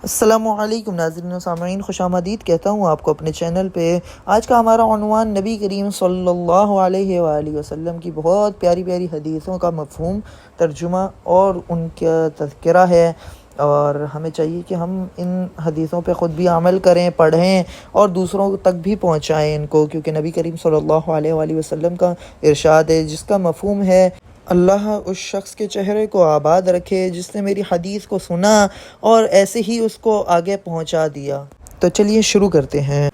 السلام علیکم ناظرین و سامعین، خوش آمدید کہتا ہوں آپ کو اپنے چینل پہ۔ آج کا ہمارا عنوان نبی کریم صلی اللہ علیہ وآلہ وسلم کی بہت پیاری پیاری حدیثوں کا مفہوم، ترجمہ اور ان کا تذکرہ ہے، اور ہمیں چاہیے کہ ہم ان حدیثوں پہ خود بھی عمل کریں، پڑھیں اور دوسروں تک بھی پہنچائیں ان کو، کیونکہ نبی کریم صلی اللہ علیہ وآلہ وسلم کا ارشاد ہے جس کا مفہوم ہے: اللہ اس شخص کے چہرے کو آباد رکھے جس نے میری حدیث کو سنا اور ایسے ہی اس کو آگے پہنچا دیا۔ تو چلیے شروع کرتے ہیں۔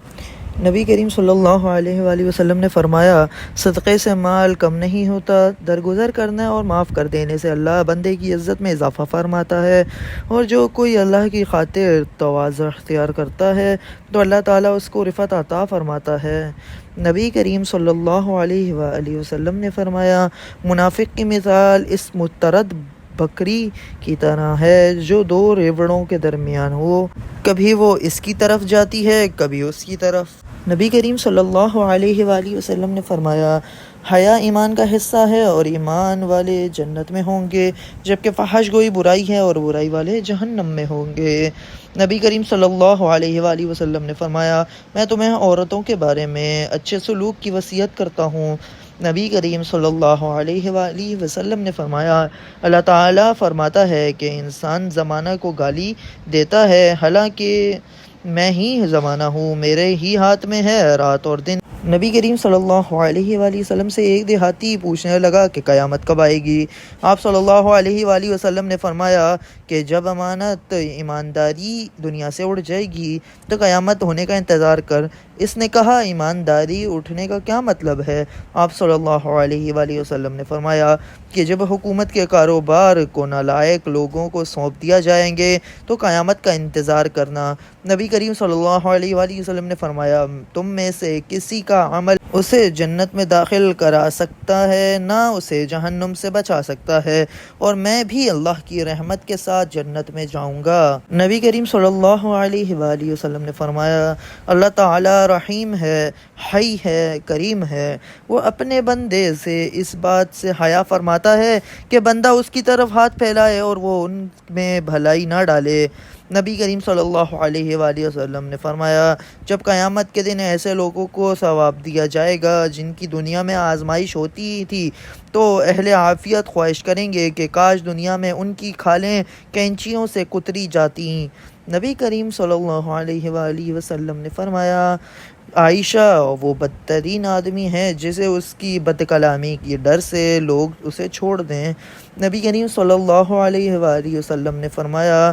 نبی کریم صلی اللہ علیہ وآلہ وسلم نے فرمایا: صدقے سے مال کم نہیں ہوتا، درگزر کرنے اور معاف کر دینے سے اللہ بندے کی عزت میں اضافہ فرماتا ہے، اور جو کوئی اللہ کی خاطر تواضع اختیار کرتا ہے تو اللہ تعالیٰ اس کو رفعت عطا فرماتا ہے۔ نبی کریم صلی اللہ علیہ وآلہ وسلم نے فرمایا: منافق کی مثال اس مترد بکری کی طرح ہے جو دو ریوڑوں کے درمیان ہو، کبھی وہ اس کی طرف جاتی ہے کبھی اس کی طرف۔ نبی کریم صلی اللہ علیہ وآلہ وسلم نے فرمایا: حیا ایمان کا حصہ ہے اور ایمان والے جنت میں ہوں گے، جبکہ فحش گوئی برائی ہے اور برائی والے جہنم میں ہوں گے۔ نبی کریم صلی اللہ علیہ وآلہ وسلم نے فرمایا: میں تمہیں عورتوں کے بارے میں اچھے سلوک کی وصیت کرتا ہوں۔ نبی کریم صلی اللہ علیہ وآلہ وسلم نے فرمایا: اللہ تعالیٰ فرماتا ہے کہ انسان زمانہ کو گالی دیتا ہے، حالانکہ میں ہی زمانہ ہوں، میرے ہی ہاتھ میں ہے رات اور دن۔ نبی کریم صلی اللہ علیہ وآلہ وسلم سے ایک دیہاتی پوچھنے لگا کہ قیامت کب آئے گی؟ آپ صلی اللہ علیہ وآلہ وسلم نے فرمایا کہ جب امانت ایمانداری دنیا سے اڑ جائے گی تو قیامت ہونے کا انتظار کر۔ اس نے کہا: ایمانداری اٹھنے کا کیا مطلب ہے؟ آپ صلی اللہ علیہ وآلہ وسلم نے فرمایا کہ جب حکومت کے کاروبار کو نالائق لوگوں کو سونپ دیا جائیں گے تو قیامت کا انتظار کرنا۔ نبی کریم صلی اللہ علیہ وآلہ وسلم نے فرمایا: تم میں سے کسی کا عمل اسے جنت میں داخل کرا سکتا ہے، نہ اسے جہنم سے بچا سکتا ہے، اور میں بھی اللہ کی رحمت کے ساتھ جنت میں جاؤں گا۔ نبی کریم صلی اللہ علیہ وآلہ وسلم نے فرمایا: اللہ تعالیٰ رحیم ہے، حی ہے، کریم ہے۔ وہ اپنے بندے سے اس بات سے حیا فرماتا ہے کہ بندہ اس کی طرف ہاتھ پھیلائے اور وہ ان میں بھلائی نہ ڈالے۔ نبی کریم صلی اللہ علیہ وآلہ وسلم نے فرمایا: جب قیامت کے دن ایسے لوگوں کو ثواب دیا جائے گا جن کی دنیا میں آزمائش ہوتی تھی تو اہل عافیت خواہش کریں گے کہ کاش دنیا میں ان کی کھالیں کینچیوں سے کتری جاتیں۔ نبی کریم صلی اللہ علیہ وآلہ وسلم نے فرمایا: عائشہ وہ بدترین آدمی ہے جسے اس کی بد کلامی کی ڈر سے لوگ اسے چھوڑ دیں۔ نبی کریم صلی اللہ علیہ وآلہ وسلم نے فرمایا: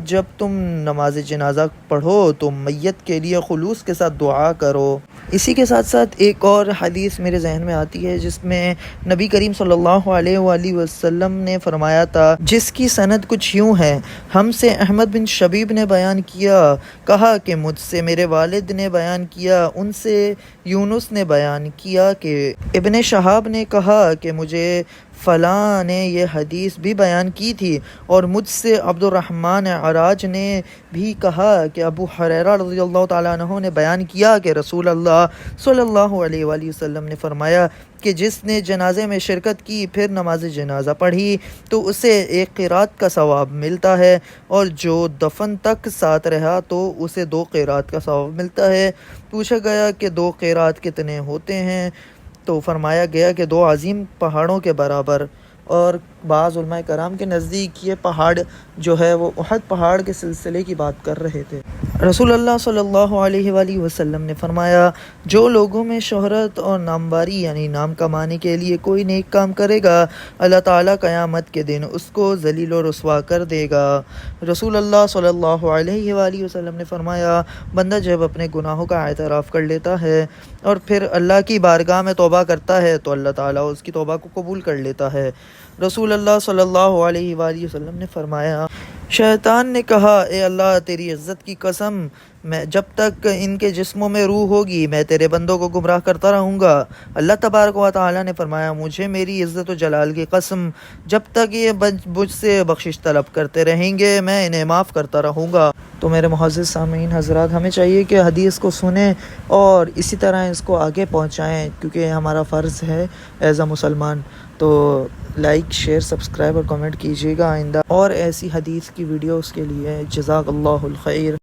جب تم نماز جنازہ پڑھو تو میت کے لیے خلوص کے ساتھ دعا کرو۔ اسی کے ساتھ ساتھ ایک اور حدیث میرے ذہن میں آتی ہے جس میں نبی کریم صلی اللہ علیہ وآلہ وسلم نے فرمایا تھا، جس کی سند کچھ یوں ہے: ہم سے احمد بن شبیب نے بیان کیا، کہا کہ مجھ سے میرے والد نے بیان کیا، ان سے یونس نے بیان کیا کہ ابن شہاب نے کہا کہ مجھے فلاں نے یہ حدیث بھی بیان کی تھی، اور مجھ سے عبد الرحمن عراج نے بھی کہا کہ ابو ہریرہ رضی اللہ تعالیٰ عنہ نے بیان کیا کہ رسول اللہ صلی اللہ علیہ وآلہ وسلم نے فرمایا کہ جس نے جنازے میں شرکت کی پھر نماز جنازہ پڑھی تو اسے ایک قرات کا ثواب ملتا ہے، اور جو دفن تک ساتھ رہا تو اسے 2 قرات کا ثواب ملتا ہے۔ پوچھا گیا کہ 2 قرات کتنے ہوتے ہیں؟ تو فرمایا گیا کہ 2 عظیم پہاڑوں کے برابر، اور بعض علماء کرام کے نزدیک یہ پہاڑ جو ہے وہ احد پہاڑ کے سلسلے کی بات کر رہے تھے۔ رسول اللہ صلی اللہ علیہ وآلہ وسلم نے فرمایا: جو لوگوں میں شہرت اور نامواری یعنی نام کمانے کے لیے کوئی نیک کام کرے گا، اللہ تعالیٰ قیامت کے دن اس کو ذلیل و رسوا کر دے گا۔ رسول اللہ صلی اللہ علیہ وآلہ وسلم نے فرمایا: بندہ جب اپنے گناہوں کا اعتراف کر لیتا ہے اور پھر اللہ کی بارگاہ میں توبہ کرتا ہے تو اللہ تعالیٰ اس کی توبہ کو قبول کر لیتا ہے۔ رسول اللہ صلی اللہ علیہ وآلہ وسلم نے فرمایا: شیطان نے کہا، اے اللہ تیری عزت کی قسم، میں جب تک ان کے جسموں میں روح ہوگی میں تیرے بندوں کو گمراہ کرتا رہوں گا۔ اللہ تبارک و تعالیٰ نے فرمایا: مجھے میری عزت و جلال کی قسم، جب تک یہ مجھ سے بخشش طلب کرتے رہیں گے میں انہیں معاف کرتا رہوں گا۔ تو میرے معزز سامعین حضرات، ہمیں چاہیے کہ حدیث کو سنیں اور اسی طرح اس کو آگے پہنچائیں، کیونکہ یہ ہمارا فرض ہے ایز اے مسلمان۔ تو لائک شیئر سبسکرائب اور کمنٹ کیجیے گا آئندہ اور ایسی حدیث کی ویڈیوز کے لیے۔ جزاک اللہ الخیر۔